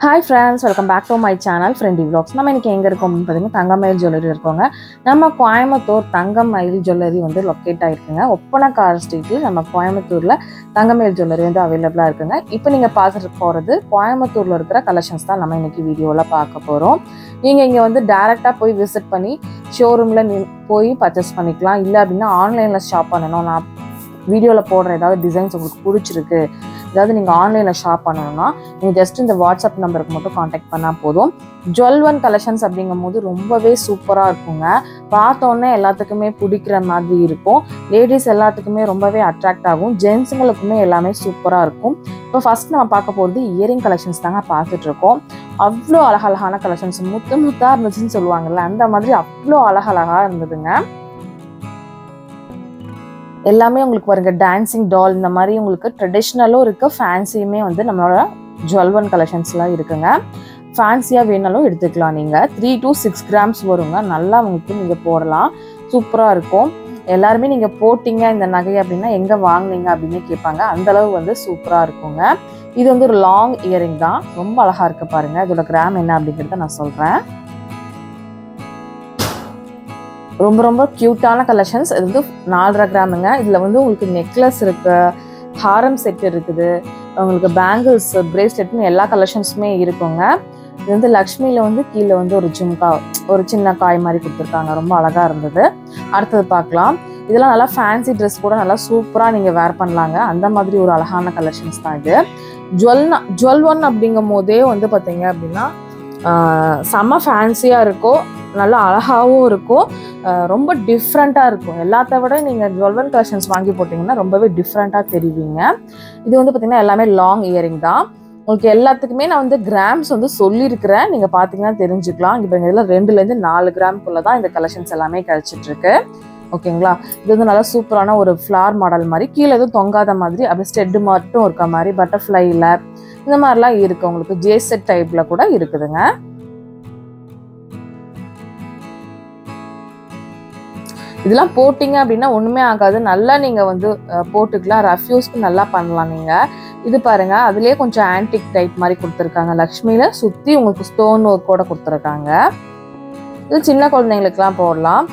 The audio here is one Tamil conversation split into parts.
Hi friends, welcome back to my channel Friendy vlogs. நம்ம இன்றைக்கி எங்கே இருக்கோம் அப்படின்னு பார்த்தீங்கன்னா தங்கமயில் ஜுவல்லரி இருக்கோங்க. நம்ம கோயம்புத்தூர் தங்கமயில் ஜுவல்லரி வந்து லொக்கேட் ஆகிருக்குங்க. ஒப்பனக்கார ஸ்ட்ரீட்டில் நம்ம கோயம்புத்தூரில் தங்கமயில் ஜுவல்லரி வந்து அவைலபிளாக இருக்குங்க. இப்போ நீங்கள் பார்த்துட்டு போகிறது கோயம்புத்தூரில் இருக்கிற கலெக்ஷன்ஸ் தான் நம்ம இன்றைக்கி வீடியோவில் பார்க்க போகிறோம். நீங்கள் இங்கே வந்து டேரெக்டாக போய் விசிட் பண்ணி ஷோரூமில் போய் பர்ச்சேஸ் பண்ணிக்கலாம். இல்லை அப்படின்னா ஆன்லைனில் ஷாப் பண்ணணும், நான் வீடியோவில் போடுற ஏதாவது டிசைன்ஸ் உங்களுக்கு பிடிச்சிருக்கு, ஏதாவது நீங்கள் ஆன்லைனில் ஷாப் பண்ணணும்னா நீங்கள் ஜஸ்ட் இந்த வாட்ஸ்அப் நம்பருக்கு மட்டும் காண்டாக்ட் பண்ணால் போதும். ஜுவல் கலெக்ஷன்ஸ் அப்படிங்கும் போது ரொம்பவே சூப்பராக இருக்குங்க. பார்த்தோன்னே எல்லாத்துக்குமே பிடிக்கிற மாதிரி இருக்கும். லேடிஸ் எல்லாத்துக்குமே ரொம்பவே அட்ராக்ட் ஆகும். ஜென்ஸுங்களுக்குமே எல்லாமே சூப்பராக இருக்கும். இப்போ ஃபர்ஸ்ட் நம்ம பார்க்க போகிறது இயரிங் கலெக்ஷன்ஸ் தாங்க பார்த்துட்ருக்கோம். அவ்வளோ அழகழகான கலெக்ஷன்ஸ், முத்தாக இருந்துச்சுன்னு சொல்லுவாங்கல்ல, அந்த மாதிரி அவ்வளோ அழகழகாக இருந்ததுங்க. எல்லாமே உங்களுக்கு பாருங்க, டான்சிங் டால் இந்த மாதிரி உங்களுக்கு ட்ரெடிஷ்னலும் இருக்குது, ஃபேன்சியுமே வந்து நம்மளோட ஜுவல் கலெக்ஷன்ஸ்லாம் இருக்குங்க. ஃபேன்சியாக வேணாலும் எடுத்துக்கலாம். நீங்கள் 3 to 6 grams வருங்க. நல்லா உங்களுக்கு நீங்கள் போடலாம், சூப்பராக இருக்கும். எல்லாருமே நீங்கள் போட்டிங்க இந்த நகை அப்படின்னா எங்கே வாங்கினீங்க அப்படின்னு கேட்பாங்க. அந்தளவு வந்து சூப்பராக இருக்குங்க. இது வந்து ஒரு லாங் இயரிங் தான், ரொம்ப அழகாக இருக்குது பாருங்கள். இதோட கிராம் என்ன அப்படிங்கிறத நான் சொல்கிறேன். ரொம்ப ரொம்ப க்யூட்டான கலெக்ஷன்ஸ். இது வந்து 4.5 கிராமுங்க. இதில் வந்து உங்களுக்கு நெக்லஸ் இருக்குது, ஹாரம் செட் இருக்குது, உங்களுக்கு பேங்கிள்ஸ், பிரேஸ்லெட்னு எல்லா கலெக்ஷன்ஸுமே இருக்குங்க. இது வந்து லக்ஷ்மியில் வந்து கீழே வந்து ஒரு ஜும்கா, ஒரு சின்ன காய் மாதிரி கொடுத்துருக்காங்க, ரொம்ப அழகாக இருந்தது. அடுத்தது பார்க்கலாம். இதெல்லாம் நல்லா ஃபேன்சி ட்ரெஸ் கூட நல்லா சூப்பராக நீங்கள் வேர் பண்ணலாங்க. அந்த மாதிரி ஒரு அழகான கலெக்ஷன்ஸ் தான் இது. ஜுவல் அப்படிங்கும் போதே வந்து பார்த்தீங்க அப்படின்னா செம்ம ஃபேன்சியாக இருக்கும், நல்லா அழகாகவும் இருக்கும், ரொம்ப டிஃப்ரெண்ட்டாக இருக்கும். எல்லாத்த விட நீங்கள் ஜுவல் கலெக்ஷன்ஸ் வாங்கி போட்டிங்கன்னா ரொம்பவே டிஃப்ரெண்ட்டாக தெரிவிங்க. இது வந்து பார்த்திங்கன்னா எல்லாமே லாங் இயரிங் தான். உங்களுக்கு எல்லாத்துக்குமே நான் வந்து கிராம்ஸ் வந்து சொல்லியிருக்கிறேன், நீங்கள் பார்த்தீங்கன்னா தெரிஞ்சுக்கலாம். இப்போ இதில் 2 to 4 கிராம்குள்ளே தான் இந்த கலெக்ஷன்ஸ் எல்லாமே கிடச்சிட்ருக்கு. ஓகேங்களா? இது வந்து நல்லா சூப்பரான ஒரு ஃப்ளார் மாடல் மாதிரி, கீழே எதுவும் தொங்காத மாதிரி, அப்படி ஸ்டெட்டு மட்டும் இருக்க மாதிரி, பட்டர்ஃப்ளையில் இந்த மாதிரிலாம் இருக்குது. உங்களுக்கு ஜேசெட் டைப்பில் கூட இருக்குதுங்க. இதெல்லாம் போட்டிங்க அப்படின்னா ஒன்றுமே ஆகாது, நல்லா நீங்கள் வந்து போட்டுக்கலாம். ரஃப்யூஸ்க்கு நல்லா பண்ணலாம் நீங்கள். இது பாருங்கள், அதுலேயே கொஞ்சம் ஆன்டிக் டைப் மாதிரி கொடுத்துருக்காங்க. லக்ஷ்மியில் சுற்றி உங்களுக்கு ஸ்டோன் ஒர்க் கூட கொடுத்துருக்காங்க. இது சின்ன குழந்தைங்களுக்குலாம் போடலாம்.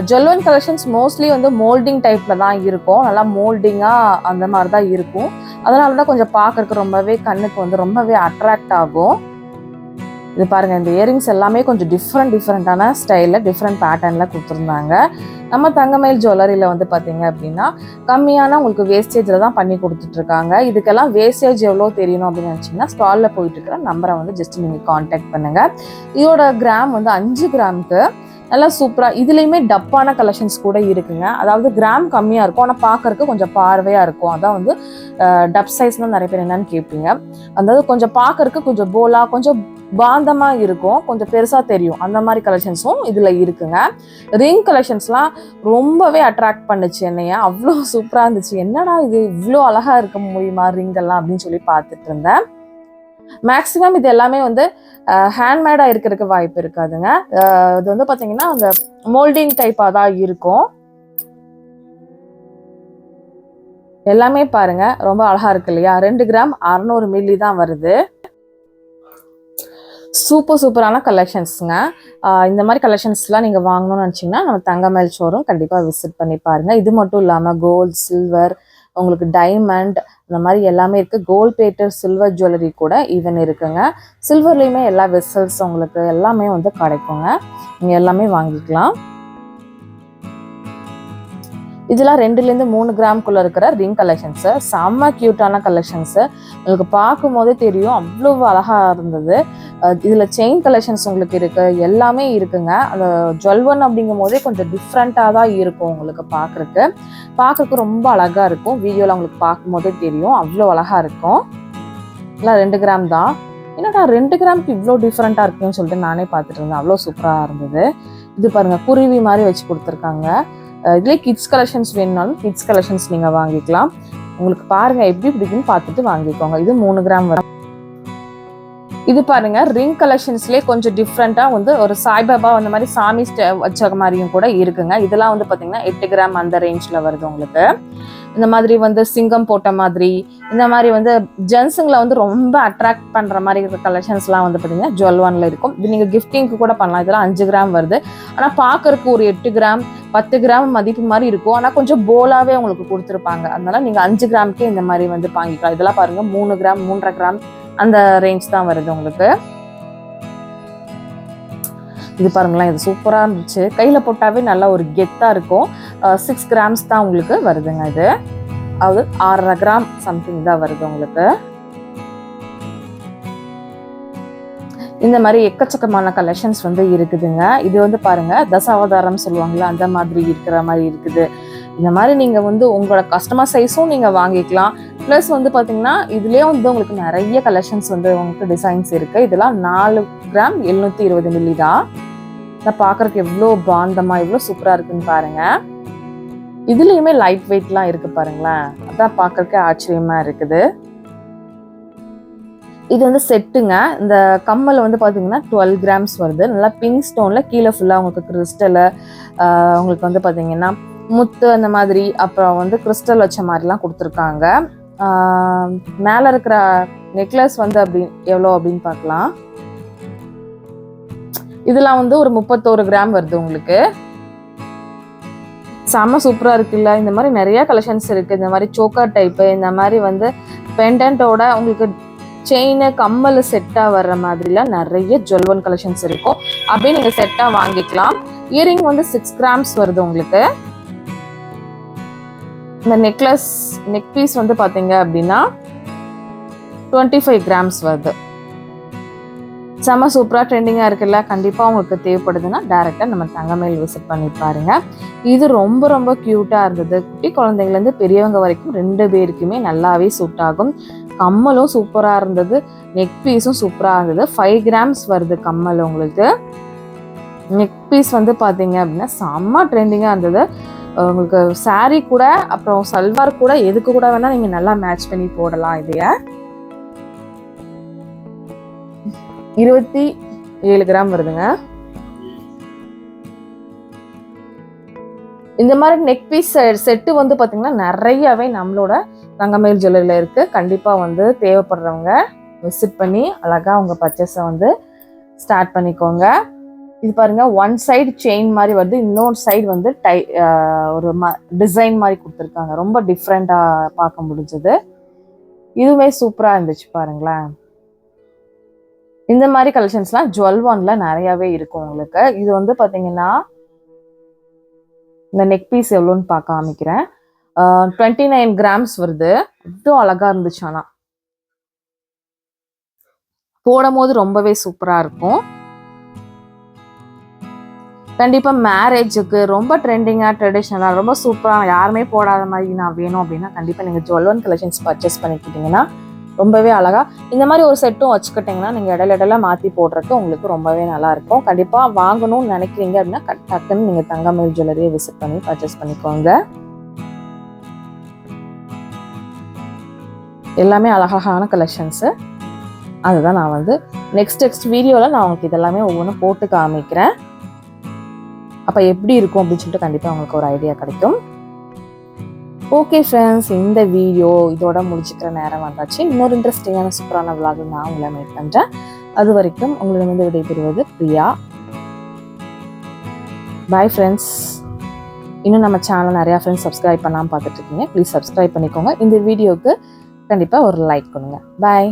ஜுவல் கலெக்ஷன்ஸ் மோஸ்ட்லி வந்து மோல்டிங் டைப்பில் தான் இருக்கும், நல்லா மோல்டிங்காக அந்த மாதிரி தான் இருக்கும். அதனால தான் கொஞ்சம் பார்க்குறதுக்கு ரொம்பவே கண்ணுக்கு வந்து ரொம்பவே அட்ராக்ட் ஆகும். இது பாருங்கள், இந்த இயரிங்ஸ் எல்லாமே கொஞ்சம் டிஃப்ரெண்டான ஸ்டைலில், டிஃப்ரெண்ட் பேட்டர்னில் கொடுத்துருந்தாங்க. நம்ம தங்கமயில் ஜுவல்லரியில் வந்து பார்த்தீங்க அப்படின்னா கம்மியான உங்களுக்கு வேஸ்டேஜில் தான் பண்ணி கொடுத்துட்ருக்காங்க. இதுக்கெல்லாம் வேஸ்டேஜ் எவ்வளோ தெரியணும் அப்படின்னு நினச்சிங்கன்னா ஸ்டாலில் போயிட்டு இருக்கிற நம்பரை வந்து ஜஸ்ட் நீங்கள் காண்டாக்ட் பண்ணுங்கள். இதோட கிராம் வந்து 5 கிராமுக்கு நல்லா சூப்பராக. இதுலேயுமே டப்பான கலெக்ஷன்ஸ் கூட இருக்குங்க. அதாவது கிராம் கம்மியாக இருக்கும், ஆனால் பார்க்கறதுக்கு கொஞ்சம் பார்வையாக இருக்கும். அதான் வந்து டப் சைஸ்னால் நிறைய பேர் என்னன்னு கேட்பீங்க. அதாவது கொஞ்சம் பார்க்கறதுக்கு கொஞ்சம் போலா, கொஞ்சம் பாந்தமாக இருக்கும், கொஞ்சம் பெருசாக தெரியும். அந்த மாதிரி கலெக்ஷன்ஸும் இதில் இருக்குங்க. ரிங் கலெக்ஷன்ஸ்லாம் ரொம்பவே அட்ராக்ட் பண்ணுச்சு என்னைய, அவ்வளோ சூப்பராக இருந்துச்சு. என்னடா இது இவ்வளோ அழகாக இருக்க முடியுமா ரிங்கெல்லாம் அப்படின்னு சொல்லி பார்த்துட்டு இருந்தேன். மேக்ஸிமம் இது எல்லாமே வந்து ஹேண்ட்மேடாக இருக்கிறதுக்கு வாய்ப்பு இருக்காதுங்க. இது வந்து பார்த்தீங்கன்னா அந்த மோல்டிங் டைப்பாக தான் இருக்கும். எல்லாமே பாருங்க, ரொம்ப அழகாக இருக்கு இல்லையா? 2 கிராம் 600 மில்லி தான் வருது. சூப்பரான கலெக்ஷன்ஸுங்க. இந்த மாதிரி கலெக்ஷன்ஸ்லாம் நீங்கள் வாங்கணும்னு நினச்சிங்கன்னா நம்ம தங்கமயில் ஷோரூம் கண்டிப்பாக விசிட் பண்ணி பாருங்கள். இது மட்டும் இல்லாமல் கோல்டு, சில்வர், உங்களுக்கு டைமண்ட் இந்த மாதிரி எல்லாமே இருக்குது. கோல்ட் பிளேட்டட் சில்வர் ஜுவல்லரி கூட ஈவன் இருக்குங்க. சில்வர்லேயுமே எல்லா வெசல்ஸ் உங்களுக்கு எல்லாமே வந்து கிடைக்குங்க, நீங்கள் எல்லாமே வாங்கிக்கலாம். இதெல்லாம் 2 to 3 கிராம்குள்ளே இருக்கிற ரிங் கலெக்ஷன்ஸு, செம்ம க்யூட்டான கலெக்ஷன்ஸு. உங்களுக்கு பார்க்கும் போதே தெரியும் அவ்வளோ அழகாக இருந்தது. இதில் செயின் கலெக்ஷன்ஸ் உங்களுக்கு இருக்குது, எல்லாமே இருக்குங்க. அந்த ஜுவல் அப்படிங்கும் போதே கொஞ்சம் டிஃப்ரெண்ட்டாக தான் இருக்கும் உங்களுக்கு பார்க்குறக்கு ரொம்ப அழகாக இருக்கும். வீடியோவில் உங்களுக்கு பார்க்கும் போதே தெரியும் அவ்வளோ அழகாக இருக்கும். எல்லாம் 2 கிராம் தான். என்னடா 2 கிராமுக்கு இவ்வளோ டிஃப்ரெண்ட்டாக இருக்குன்னு சொல்லிட்டு நானே பார்த்துட்டு இருந்தேன், அவ்வளோ சூப்பராக இருந்தது. இது பாருங்கள், குருவி மாதிரி வச்சு கொடுத்துருக்காங்க. இதுலேயே கிட்ஸ் கலெக்ஷன்ஸ் வேணுனாலும் கிட்ஸ் கலெக்ஷன்ஸ் நீங்கள் வாங்கிக்கலாம். உங்களுக்கு பாருங்கள் எப்படி பிடிக்குன்னு பார்த்துட்டு வாங்கிக்கோங்க. இது 3 கிராம் வரும். இது பாருங்க ரிங் கலெக்ஷன்ஸ்லேயே கொஞ்சம் டிஃப்ரெண்ட்டாக வந்து ஒரு சாய்பாபா அந்த மாதிரி சாமி வச்ச மாதிரியும் கூட இருக்குங்க. இதெல்லாம் வந்து பார்த்தீங்கன்னா 8 கிராம் அந்த ரேஞ்சில் வருது உங்களுக்கு. இந்த மாதிரி வந்து சிங்கம் போட்ட மாதிரி இந்த மாதிரி வந்து ஜென்ஸுங்களை வந்து ரொம்ப அட்ராக்ட் பண்ணுற மாதிரி இருக்கிற கலெக்ஷன்ஸ்லாம் வந்து பார்த்தீங்கன்னா ஜுவல்1ல இருக்கும். இது நீங்கள் கிஃப்டிங்க்கு கூட பண்ணலாம். இதெல்லாம் 5 கிராம் வருது. ஆனால் பார்க்கறதுக்கு ஒரு 8 கிராம் 10 கிராம் மதிப்பு மாதிரி இருக்கும். ஆனால் கொஞ்சம் போலாவே உங்களுக்கு கொடுத்துருப்பாங்க. அதனால நீங்கள் 5 கிராம்க்கே இந்த மாதிரி வந்து வாங்கிக்கலாம். இதெல்லாம் பாருங்க 3 கிராம் 3.5 கிராம் அந்த ரேஞ்ச் தான் வருது உங்களுக்கு. இது பாருங்களேன், இது சூப்பராக இருந்துச்சு. கையில் போட்டாவே நல்லா ஒரு கெத்தாக இருக்கும். 6 கிராம்ஸ் தான் உங்களுக்கு வருதுங்க. இது அது 6.5 கிராம் சம்திங் தான் வருது உங்களுக்கு. இந்த மாதிரி எக்கச்சக்கமான கலெக்ஷன்ஸ் வந்து இருக்குதுங்க. இது வந்து பாருங்க தசாவதாரம் சொல்லுவாங்களா அந்த மாதிரி இருக்கிற மாதிரி இருக்குது. இந்த மாதிரி நீங்கள் வந்து உங்களோட கஸ்டமர் சைஸும் நீங்கள் வாங்கிக்கலாம். ப்ளஸ் வந்து பார்த்தீங்கன்னா இதுலேயே வந்து உங்களுக்கு நிறைய கலெக்ஷன்ஸ் வந்து உங்களுக்கு டிசைன்ஸ் இருக்குது. இதெல்லாம் 4 கிராம் 720 மில்லி தான். இதை பார்க்குறதுக்கு எவ்வளோ பாந்தமாக எவ்வளோ சூப்பராக இருக்குன்னு பாருங்கள். இதுலேயுமே லைட் வெயிட்லாம் இருக்குது பாருங்களேன். அதான் பார்க்குறதுக்கு ஆச்சரியமாக இருக்குது. இது வந்து செட்டுங்க. இந்த கம்மல் வந்து பார்த்தீங்கன்னா 12 கிராம்ஸ் வருது. நல்லா பிங்க் ஸ்டோனில் கீழே ஃபுல்லாக உங்களுக்கு கிறிஸ்டலு உங்களுக்கு வந்து பார்த்தீங்கன்னா முத்து அந்த மாதிரி அப்புறம் வந்து கிறிஸ்டல் வச்ச மாதிரிலாம் கொடுத்துருக்காங்க. மேலே இருக்கிற நெக்லஸ் வந்து அப்படி எவ்வளோ அப்படின்னு பார்க்கலாம். இதெல்லாம் வந்து ஒரு 31 கிராம் வருது உங்களுக்கு. செம்ம சூப்பராக இருக்குல்ல. இந்த மாதிரி நிறைய கலெக்ஷன்ஸ் இருக்குது. இந்த மாதிரி சோக்கர் டைப்பு, இந்த மாதிரி வந்து பெண்டன்ட்டோட உங்களுக்கு செயின் கம்மல் செட்டாக வர்ற மாதிரிலாம் நிறைய ஜுவல்1 கலெக்ஷன்ஸ் இருக்கும். அப்படியே நீங்கள் செட்டாக வாங்கிக்கலாம். இயரிங் வந்து 6 கிராம்ஸ் வருது உங்களுக்கு. இந்த நெக் பீஸ் வந்து பார்த்தீங்க அப்படின்னா 25 கிராம்ஸ் வருது. செம்ம சூப்பராக ட்ரெண்டிங்காக இருக்குல்ல. கண்டிப்பாக உங்களுக்கு தேவைப்படுதுன்னா டேரெக்டாக நம்ம தங்கமயில் விசிட் பண்ணி பாருங்க. இது ரொம்ப ரொம்ப க்யூட்டாக இருந்தது. குட்டி குழந்தைங்கலேருந்து பெரியவங்க வரைக்கும் 2 பேருக்குமே நல்லாவே சூட் ஆகும். கம்மலும் சூப்பராக இருந்தது. நெக் பீஸும் சூப்பராக இருந்தது. 5 கிராம்ஸ் வருது கம்மல் உங்களுக்கு. நெக் பீஸ் வந்து பார்த்தீங்க அப்படின்னா செம்ம ட்ரெண்டிங்காக இருந்தது. உங்களுக்கு சாரீ கூட அப்புறம் சல்வார் கூட எதுக்கு கூட வேணால் நீங்கள் நல்லா மேட்ச் பண்ணி போடலாம். இதைய 27 கிராம் வருதுங்க. இந்த மாதிரி நெக் பீஸ் செட்டு வந்து பார்த்தீங்கன்னா நிறையவே நம்மளோட தங்கமயில் ஜுவல்லரியில் இருக்குது. கண்டிப்பாக வந்து தேவைப்படுறவங்க விசிட் பண்ணி அழகாக உங்கள் பர்ச்சேஸை வந்து ஸ்டார்ட் பண்ணிக்கோங்க. இது பாருங்க ஒன் சைடு செயின் மாதிரி வருது. இன்னொரு சைடு வந்து ஒரு டிசைன் மாதிரி கொடுத்துருக்காங்க. ரொம்ப டிஃப்ரெண்ட்டாக பார்க்க முடிஞ்சது. இதுவே சூப்பராக இருந்துச்சு பாருங்களேன். இந்த மாதிரி கலெக்ஷன்ஸ்லாம் ஜுவல்1ல நிறையாவே இருக்கும் உங்களுக்கு. இது வந்து பார்த்தீங்கன்னா இந்த நெக் பீஸ் எவ்வளோன்னு பார்க்க காமிக்கிறேன். 29 கிராம்ஸ் வருது. அவ்வளோ அழகாக இருந்துச்சு. ஆனால் போடும் போது ரொம்பவே சூப்பராக இருக்கும். கண்டிப்பாக மேரேஜுக்கு ரொம்ப ட்ரெண்டிங்காக ட்ரெடிஷ்னலாக ரொம்ப சூப்பராக யாருமே போடாத மாதிரி நான் வேணும் அப்படின்னா கண்டிப்பாக நீங்கள் ஜுவல்1 கலெக்ஷன்ஸ் பர்ச்சேஸ் பண்ணிக்கிட்டிங்கன்னா ரொம்பவே அழகாக இந்த மாதிரி ஒரு செட்டும் வச்சுக்கிட்டிங்கன்னா நீங்கள் இடையில மாற்றி போடுறதுக்கு உங்களுக்கு ரொம்பவே நல்லாயிருக்கும். கண்டிப்பாக வாங்கணும்னு நினைக்கிறீங்க அப்படின்னா டக்குன்னு நீங்கள் தங்கமயில் ஜுவல்லரியை விசிட் பண்ணி பர்ச்சேஸ் பண்ணிக்கோங்க. எல்லாமே அழகான கலெக்ஷன்ஸு. அதுதான் நான் வந்து நெக்ஸ்ட் வீடியோவில் நான் உங்களுக்கு இதெல்லாமே ஒவ்வொன்றும் போட்டு காமிக்கிறேன். அப்போ எப்படி இருக்கும் அப்படின்னு சொல்லிட்டு கண்டிப்பாக உங்களுக்கு ஒரு ஐடியா கிடைக்கும். ஓகே ஃப்ரெண்ட்ஸ், இந்த வீடியோ இதோட முடிச்சுக்கிற நேரம் வந்தாச்சு. இன்னொரு இன்ட்ரெஸ்டிங்கான சூப்பரான விளாக் நான் உங்களை மீட் பண்ணுறேன். அது வரைக்கும் உங்களிடமிருந்து விடைபெறுவது பிரியா. Bye friends. இன்னும் நம்ம சேனல் நிறையா ஃப்ரெண்ட்ஸ் சப்ஸ்கிரைப் பண்ணாமல் பார்த்துட்ருக்கீங்க. ப்ளீஸ் சப்ஸ்கிரைப் பண்ணிக்கோங்க. இந்த வீடியோவுக்கு கண்டிப்பாக ஒரு லைக் பண்ணுங்கள். பாய்.